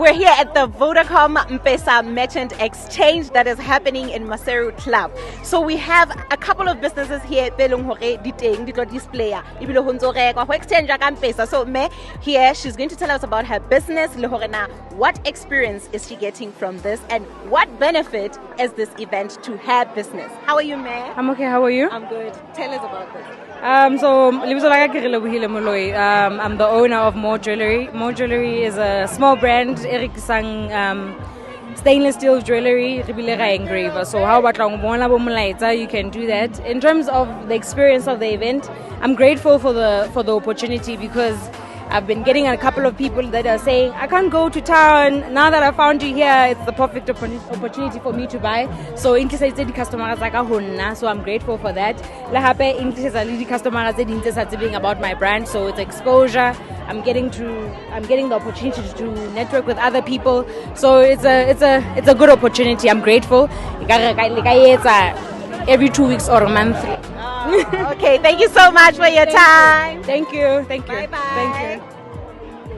We're here at the Vodacom M-Pesa Merchant Exchange that is happening in Maseru Club. So we have a couple of businesses here. So me here, she's going to tell us about her business. What experience is she getting from this, and what benefit is this event to her business? How are you, May? I'm okay. How are you? I'm good. Tell us about this. I'm the owner of More Jewelry. More Jewelry is a small brand. Stainless steel jewelry. So how about you can do that. In terms of the experience of the event, I'm grateful for the opportunity, because I've been getting a couple of people that are saying, I can't go to town. Now that I found you here, it's the perfect opportunity for me to buy. So in case I say the customers like so I'm grateful for that. La hape in case I the customers say about my brand, so it's exposure. I'm getting the opportunity to network with other people. So it's a good opportunity. I'm grateful. Every 2 weeks or a month. Okay, thank you so much for your time. Thank you. Bye-bye.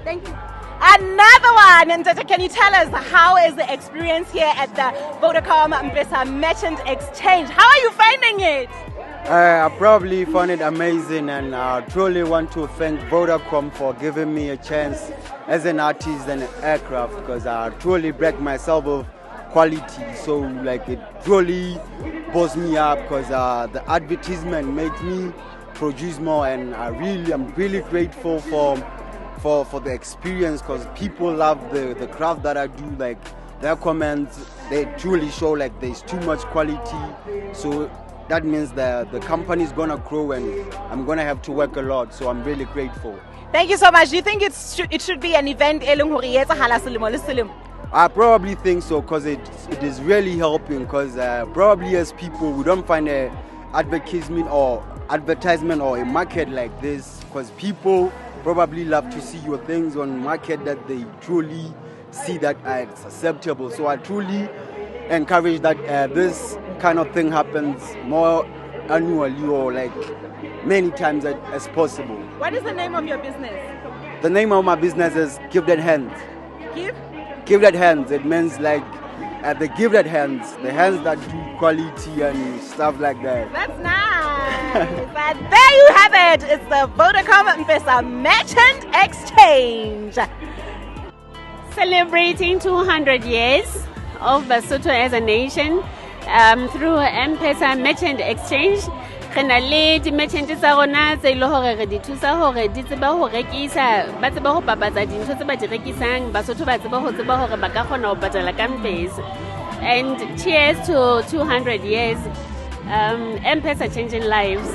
Thank you. Another one. And can you tell us, how is the experience here at the Vodacom M-Pesa Merchant Exchange? How are you finding it? I probably found it amazing, and I truly want to thank Vodacom for giving me a chance as an artist and an aircraft, because I truly break myself of quality. So it truly boosts me up, because the advertisement makes me produce more, and I'm really grateful for the experience, because people love the craft that I do. Their comments, they truly show there's too much quality. So that means the company is gonna grow, and I'm gonna have to work a lot. So I'm really grateful. Thank you so much. Do you think it should be an event? I probably think so, because it is really helping, because probably as people, we don't find a advertisement or a market like this, because people probably love to see your things on market that they truly see that it's acceptable. So I truly encourage that this kind of thing happens more annually, or many times as possible. What is the name of your business? The name of my business is Give That Hands. Give that hands. It means the give that hands, the hands that do quality and stuff like that. That's nice. But there you have it. It's the Vodacom M-Pesa Merchant Exchange. Celebrating 200 years of Basotho as a nation through M-Pesa Merchant Exchange. Re na le di-merchant tsa rona tse ile hore re di thusa hore di tseba ho rekisa, ba tseba ho bapatsa dintho tse ba di rekisang, Basotho ba tseba hore ba ka kgona ho patala ka M-Pesa. And cheers to 200 years, M-Pesa changing lives.